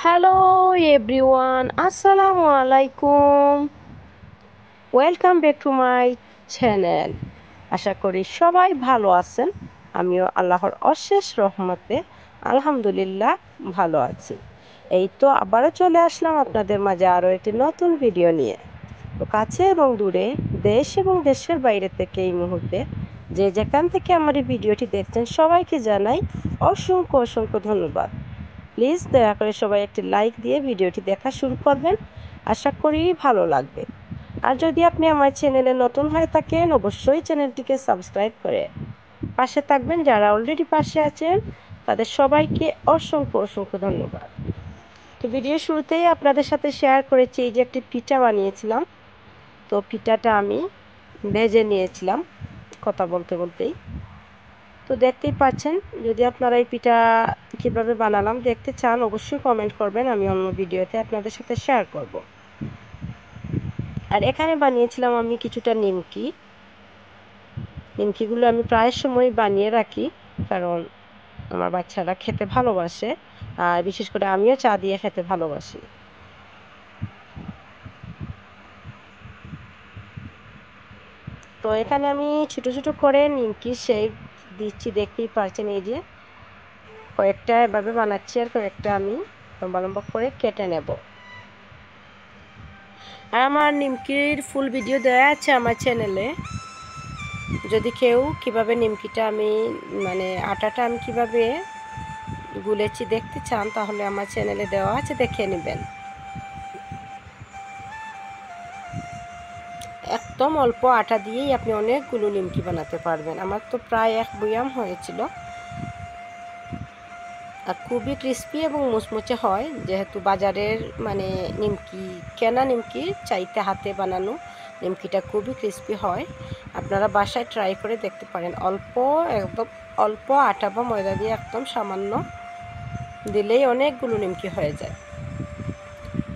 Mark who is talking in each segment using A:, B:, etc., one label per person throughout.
A: Hello everyone, আসসালামু আলাইকুম। Welcome back to my channel. আশা করি সবাই ভালো আছেন। আমিও আল্লাহর অশেষ রহমতে আলহামদুলিল্লাহ ভালো আছি। এই তো আবারও চলে আসলাম আপনাদের মাঝে আরও একটি নতুন ভিডিও নিয়ে। তো কাছে এবং দূরে, দেশ এবং দেশের বাইরে থেকে এই মুহূর্তে যে যেখান থেকে আমার এই ভিডিওটি দেখছেন সবাইকে জানাই অসংখ্য অসংখ্য ধন্যবাদ। প্লিজ দয়া করে সবাই একটি লাইক দিয়ে ভিডিওটি দেখা শুরু করবেন। আশা করি ভালো লাগবে। আর যদি আপনি আমার চ্যানেলে নতুন হয়ে থাকেন অবশ্যই চ্যানেলটিকে সাবস্ক্রাইব করে পাশে থাকবেন। যারা অলরেডি পাশে আছেন তাদের সবাইকে অসংখ্য অসংখ্য ধন্যবাদ। তো ভিডিও শুরুতেই আপনাদের সাথে শেয়ার করেছি এই যে একটি পিঠা বানিয়েছিলাম। তো পিঠাটা আমি ভেজে নিয়েছিলাম কথা বলতে বলতেই। তো দেখতেই পাচ্ছেন, যদি আপনারা এই পিঠা কীভাবে বানালাম দেখতে চান অবশ্যই কমেন্ট করবেন, আমি অন্য ভিডিওতে আপনাদের সাথে শেয়ার করব। আর এখানে বানিয়েছিলাম আমি কিছুটা নিমকিগুলো আমি প্রায় সময় বানিয়ে রাখি, কারণ আমার বাচ্চারা খেতে ভালোবাসে, আর বিশেষ করে আমিও চা দিয়ে খেতে ভালোবাসি। তো এখানে আমি ছোটো ছোটো করে নিমকি শেপ দিচ্ছি, দেখতেই পাচ্ছেন। এই যে কয়েকটা এভাবে বানাচ্ছি আর কয়েকটা আমি লম্বা লম্বা করে কেটে নেব। আর আমার নিমকির ফুল ভিডিও দেওয়া আছে আমার চ্যানেলে। যদি কেউ কিভাবে নিমকিটা আমি আটাটা আমি কিভাবে গুলেছি দেখতে চান তাহলে আমার চ্যানেলে দেওয়া আছে, দেখে নেবেন। একদম অল্প আটা দিয়েই আপনি অনেকগুলো নিমকি বানাতে পারবেন। আমার তো প্রায় 1 বয়াম হয়েছিল। আর খুবই ক্রিস্পি এবং মুচমুচে হয়, যেহেতু বাজারের নিমকি, কেনা নিমকি চাইতে হাতে বানানো নিমকিটা খুবই ক্রিস্পি হয়। আপনারা বাসায় ট্রাই করে দেখতে পারেন। একদম অল্প আটা বা ময়দা দিয়ে একদম সামান্য দিলেই অনেকগুলো নিমকি হয়ে যায়।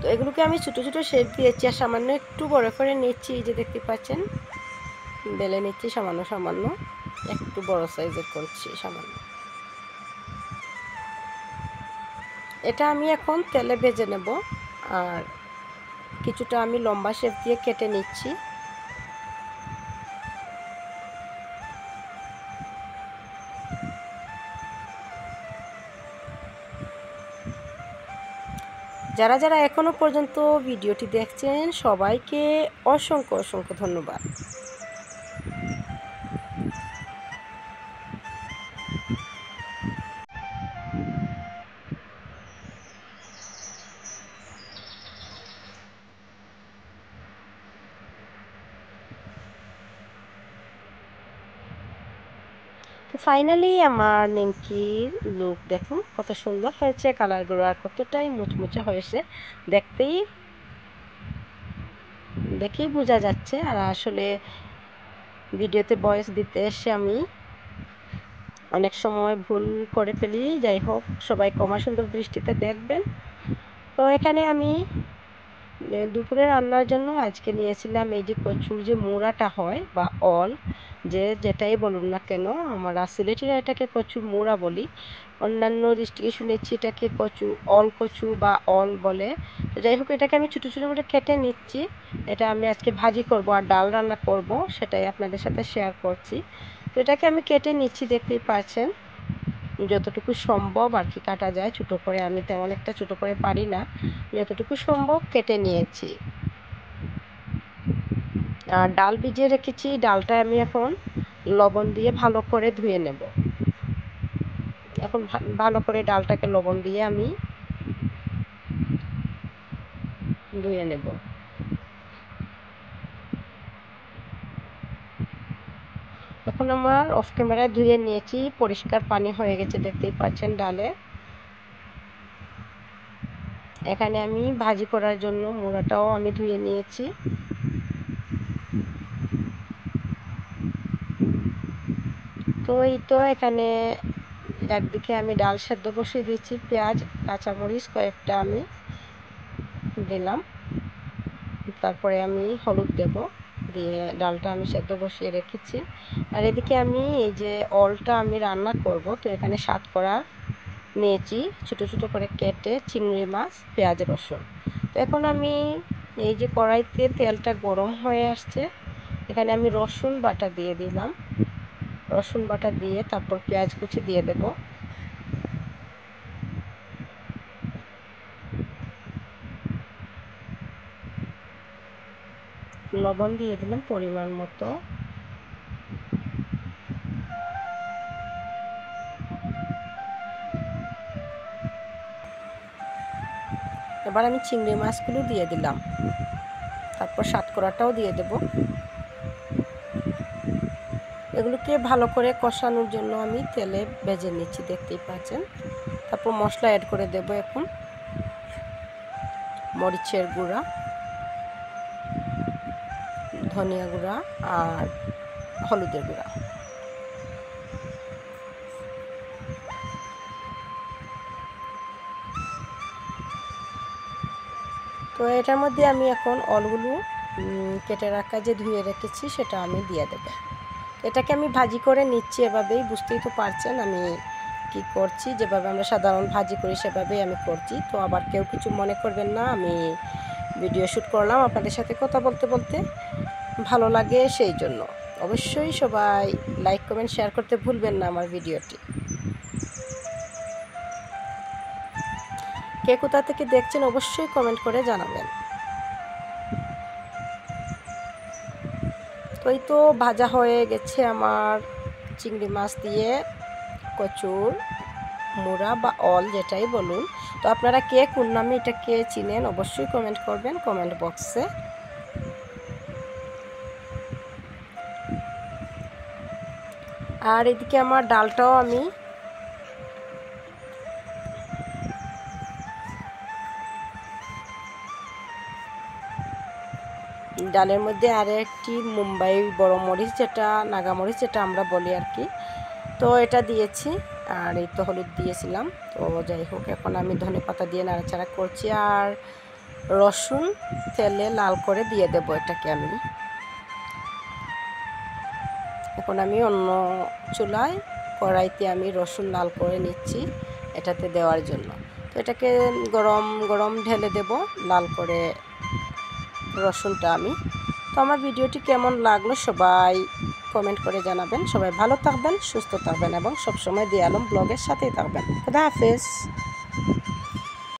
A: তো এগুলোকে আমি ছোটো ছোটো শেপ দিয়েছি আর সামান্য একটু বড় করে নিচ্ছি। এই যে দেখতে পাচ্ছেন, বেলে নিচ্ছি সামান্য সামান্য, একটু বড় সাইজের করছি সামান্য। এটা আমি এখন তেলে ভেজে নেব। আর কিছুটা আমি লম্বা শেপ দিয়ে কেটে নিচ্ছি। যারা যারা এখনো পর্যন্ত ভিডিওটি দেখছেন সবাইকে অসংখ্য অসংখ্য ধন্যবাদ। তো ফাইনালি আমার নিমকির লুক দেখুন কত সুন্দর হয়েছে, কালারগুলো আর কতটাই মুচমুচে হয়েছে, দেখেই বোঝা যাচ্ছে। আর আসলে ভিডিওতে ভয়েস দিতে এসে আমি অনেক সময় ভুল করে ফেলি। যাই হোক, সবাই ক্ষমা সুন্দর দৃষ্টিতে দেখবেন। তো এখানে আমি দুপুরে রান্নার জন্য আজকে নিয়েছিলাম এই যে কচুর যে মুড়াটা হয় বা অল, যেটাই বলুন না কেন, আমরা সিলেটিরা এটাকে কচুর মুড়া বলি। অন্যান্য ডিস্ট্রিক্টে শুনেছি এটাকে কচু বা অল বলে। তো যাই হোক, এটাকে আমি ছোটো ছোটো করে কেটে নিচ্ছি। এটা আমি আজকে ভাজি করব আর ডাল রান্না করব, সেটাই আপনাদের সাথে শেয়ার করছি। তো এটাকে আমি কেটে নিচ্ছি, দেখতেই পাচ্ছেন। যতটুকু সম্ভব আর কি কাটা যায় ছোটো করে, আমি তেমন একটা ছোটো করে পারি না, যতটুকু সম্ভব কেটে নিয়েছি। আর ডাল ভিজিয়ে রেখেছি, ডালটা আমি এখন লবণ দিয়ে ভালো করে ধুয়ে নেব। এখন ভালো করে ডালটাকে লবণ দিয়ে আমি ধুয়ে নেব। এখন আমার অফ ক্যামেরায় ধুয়ে নিয়েছি, পরিষ্কার পানি হয়ে গেছে, দেখতেই পাচ্ছেন ডালে। এখানে আমি ভাজি করার জন্য মুড়াটাও আমি ধুয়ে নিয়েছি। তো এই তো এখানে একদিকে আমি ডাল সেদ্ধ বসিয়ে দিচ্ছি, পেঁয়াজ কাঁচামরিচ কয়েকটা আমি দিলাম, তারপরে আমি হলুদ দেব, দিয়ে ডালটা আমি সেদ্ধ বসিয়ে রেখেছি। আর এদিকে আমি এই যে অলটা আমি রান্না করব, তো এখানে সাতকরা নিয়েছি ছোটো ছোটো করে কেটে চিংড়ি মাছ, পেঁয়াজ, রসুন। তো এখন আমি এই যে কড়াইতে তেলটা গরম হয়ে আসছে, এখানে আমি রসুন বাটা দিয়ে দিলাম। রসুন বাটা দিয়ে তারপর পেঁয়াজ কুচি দিয়ে দেব। লবণ দিয়ে দিলাম পরিমাণ মতো। এবার আমি চিংড়ি মাছগুলো দিয়ে দিলাম, তারপর সাতকরাটাও দিয়ে দেব। এগুলোকে ভালো করে কষানোর জন্য আমি তেলে ভেজে নিচ্ছি, দেখতেই পাচ্ছেন। তারপর মশলা অ্যাড করে দেব এখন। মরিচের গুঁড়া, ধনিয়া গুঁড়া আর হলুদের গুঁড়া। তো এটার মধ্যে আমি এখন অলগুলো কেটে রাখা যে ধুয়ে রেখেছি সেটা আমি দিয়ে দেব। এটাকে আমি ভাজি করে নিচ্ছি, এভাবেই বুঝতেই তো পারছেন আমি কি করছি। যেভাবে আমরা সাধারণ ভাজি করি সেভাবেই আমি করছি। তো আবার কেউ কিছু মনে করবেন না, আমি ভিডিও শ্যুট করলাম আপনাদের সাথে কথা বলতে বলতে, ভালো লাগে সেই জন্য। অবশ্যই সবাই লাইক কমেন্ট শেয়ার করতে ভুলবেন না আমার ভিডিওটি। কে কোথা থেকে দেখছেন অবশ্যই কমেন্ট করে জানাবেন। তো এই তো ভাজা হয়ে গেছে আমার চিংড়ি মাছ দিয়ে কচুর মুড়া বা অল যেটাই বলুন। তো আপনারা কে কোন নামে এটাকে চিনেন অবশ্যই কমেন্ট করবেন কমেন্ট বক্সে। আর এদিকে আমার ডালটাও আমি ডালের মধ্যে আর একটি মুম্বাই বড় মরিচ, যেটা নাগামরিচ যেটা আমরা বলি আর কি, তো এটা দিয়েছি। আর এই তো হলুদ দিয়েছিলাম। তো যাই হোক, এখন আমি ধনেপাতা দিয়ে নাড়াচাড়া করছি আর রসুন তেলে লাল করে দিয়ে দেব এটাকে আমি। এখন আমি অন্য চুলায় কড়াইতে আমি রসুন লাল করে নিচ্ছি এটাতে দেওয়ার জন্য। তো এটাকে গরম গরম ঢেলে দেব লাল করে রসুনটা আমি। তো আমার ভিডিওটি কেমন লাগলো সবাই কমেন্ট করে জানাবেন। সবাই ভালো থাকবেন, সুস্থ থাকবেন এবং সবসময় দিয়ে আলম ব্লগের সাথেই থাকবেন। খুদা হাফেজ।